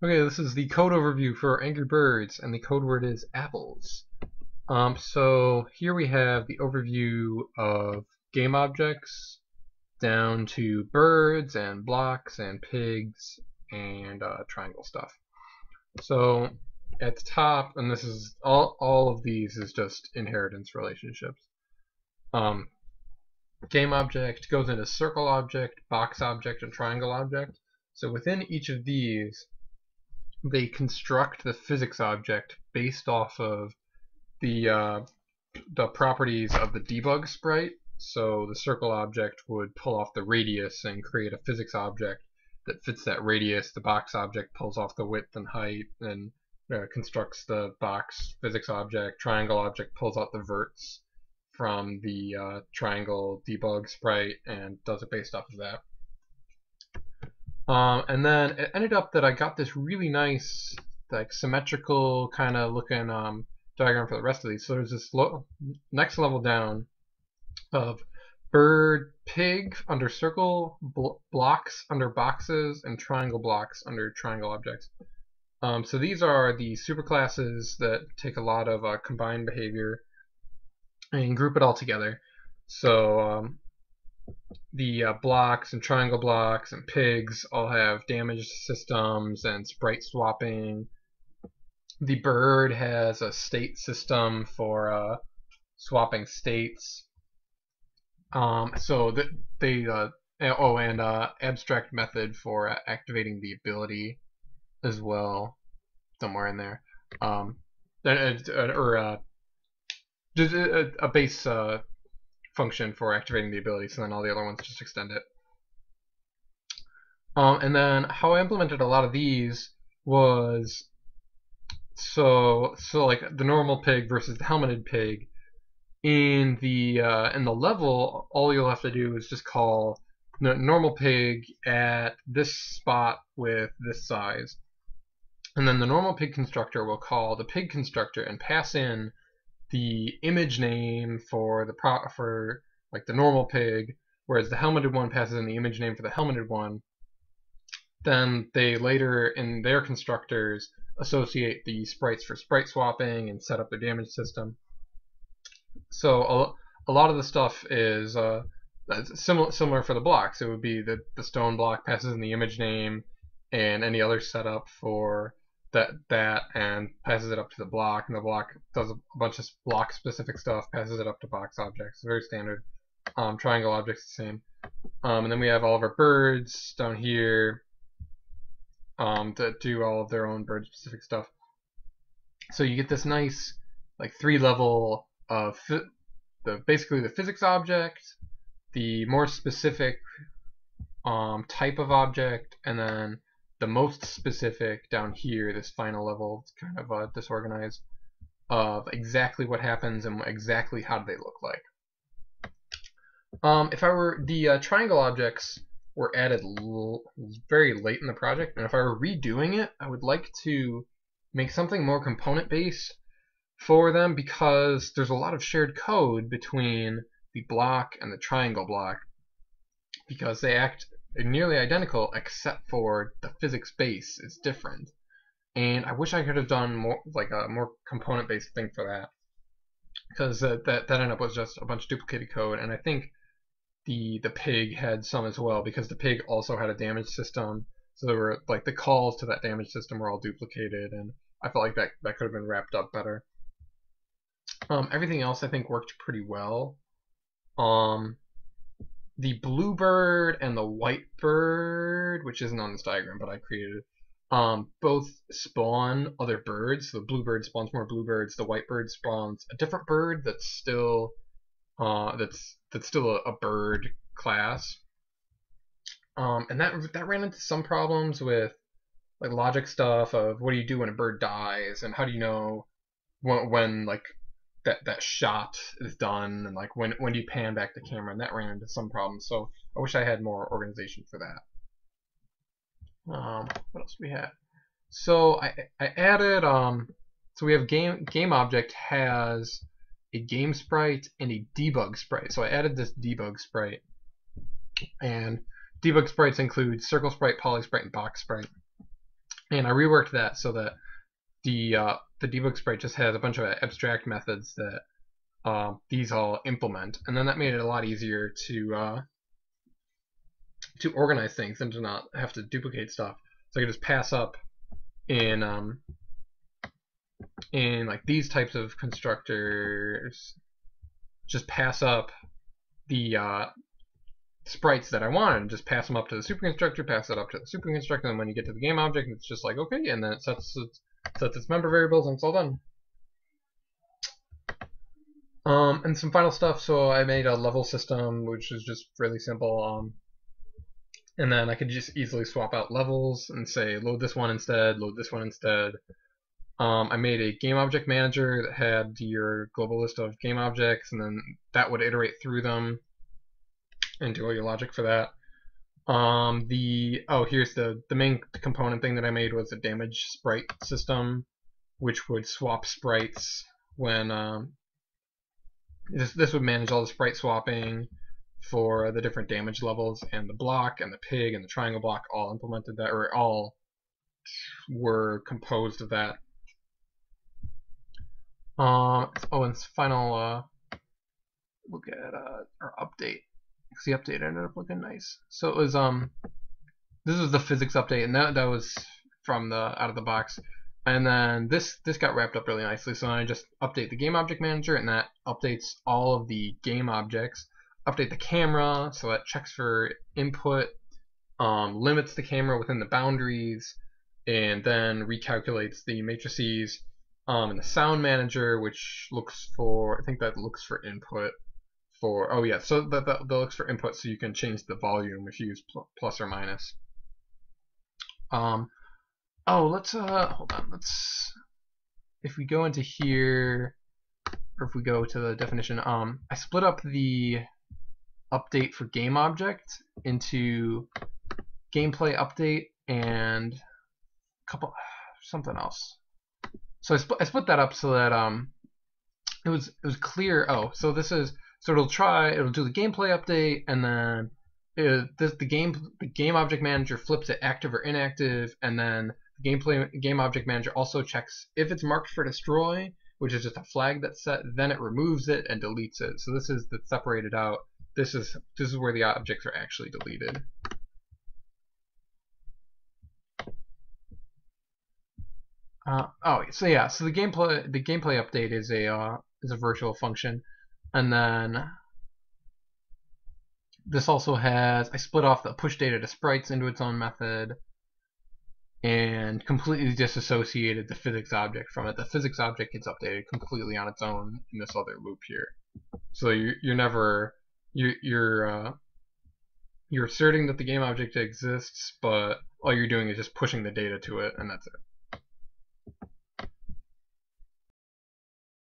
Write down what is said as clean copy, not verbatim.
Okay, this is the code overview for Angry Birds, and the code word is apples. So here we have the overview of game objects down to birds and blocks and pigs and triangle stuff. So at the top, and this is all of these is just inheritance relationships. Game object goes into circle object, box object, and triangle object. So within each of these, they construct the physics object based off of the properties of the debug sprite. So the circle object would pull off the radius and create a physics object that fits that radius. The box object pulls off the width and height and constructs the box physics object. Triangle object pulls out the verts from the triangle debug sprite and does it based off of that. And then it ended up that I got this really nice, like, symmetrical kind of looking diagram for the rest of these. So there's this next level down of bird, pig under circle, blocks under boxes, and triangle blocks under triangle objects. So these are the superclasses that take a lot of combined behavior and group it all together. So the blocks and triangle blocks and pigs all have damage systems and sprite swapping. The bird has a state system for swapping states. So that they abstract method for activating the ability as well, somewhere in there. Just a base function for activating the ability, so then all the other ones just extend it. And then how I implemented a lot of these was so like the normal pig versus the helmeted pig. In the level, all you'll have to do is just call the normal pig at this spot with this size, and then the normal pig constructor will call the pig constructor and pass in the image name for like the normal pig, whereas the helmeted one passes in the image name for the helmeted one. Then they later in their constructors associate the sprites for sprite swapping and set up their damage system. So a lot of the stuff is similar for the blocks. It would be that the stone block passes in the image name and any other setup for that and passes it up to the block, and the block does a bunch of block specific stuff, passes it up to box objects. Very standard. Triangle objects the same. And then we have all of our birds down here that do all of their own bird specific stuff. So you get this nice like 3-level of basically the physics object, the more specific type of object, and then the most specific down here, this final level. It's kind of disorganized, of exactly what happens and exactly how do they look like. If I were the triangle objects were added very late in the project, and if I were redoing it, I would like to make something more component based for them, because there's a lot of shared code between the block and the triangle block, because they act nearly identical except for the physics base is different. And I wish I could have done more like a more component based thing for that, because that ended up with just a bunch of duplicated code. And I think the pig had some as well, because the pig also had a damage system, so there were like the calls to that damage system were all duplicated, and I felt like that could have been wrapped up better. Everything else I think worked pretty well. The bluebird and the whitebird, which isn't on this diagram but I created, both spawn other birds. So the bluebird spawns more bluebirds. The whitebird spawns a different bird that's still a bird class. And that ran into some problems with like logic stuff of what do you do when a bird dies, and how do you know when like that shot is done, and like when do you pan back the camera, and that ran into some problems. So I wish I had more organization for that. What else do we have? So I added so we have game object has a game sprite and a debug sprite. So I added this debug sprite, and debug sprites include circle sprite, poly sprite, and box sprite. and I reworked that so that the debug sprite just has a bunch of abstract methods that these all implement, and then that made it a lot easier to organize things and to not have to duplicate stuff. So I could just pass up in like these types of constructors, just pass up the sprites that I wanted and just pass them up to the super constructor, pass it up to the super constructor, and when you get to the game object, it's just like okay, and then it sets its member variables and it's all done. And some final stuff. So I made a level system, which is just really simple. And then I could just easily swap out levels and say load this one instead, load this one instead. I made a game object manager that had your global list of game objects, and then that would iterate through them and do all your logic for that. Here's the main component thing that I made was a damage sprite system, which would swap sprites when this would manage all the sprite swapping for the different damage levels, and the block and the pig and the triangle block all implemented that, or all were composed of that. And final look at our update. Because the update ended up looking nice. So it was this was the physics update, and that was from the out of the box. And then this got wrapped up really nicely. So I just update the game object manager, and that updates all of the game objects. Update the camera, so that checks for input, limits the camera within the boundaries, and then recalculates the matrices. And the sound manager, which looks for, I think that looks for input for, oh yeah, so that looks for input, so you can change the volume if you use plus or minus. Let's hold on. If we go into here, or if we go to the definition, I split up the update for game object into gameplay update and something else. So I split that up so that it was clear. So it'll do the gameplay update, and then the game object manager flips it active or inactive, and then the game object manager also checks if it's marked for destroy, which is just a flag that's set. Then it removes it and deletes it. So this is that's separated out. This is where the objects are actually deleted. So the gameplay update is a virtual function, and then this also has, I split off the push data to sprites into its own method, and completely disassociated the physics object from it. The physics object gets updated completely on its own in this other loop here. So you're asserting that the game object exists, but all you're doing is just pushing the data to it, and that's it.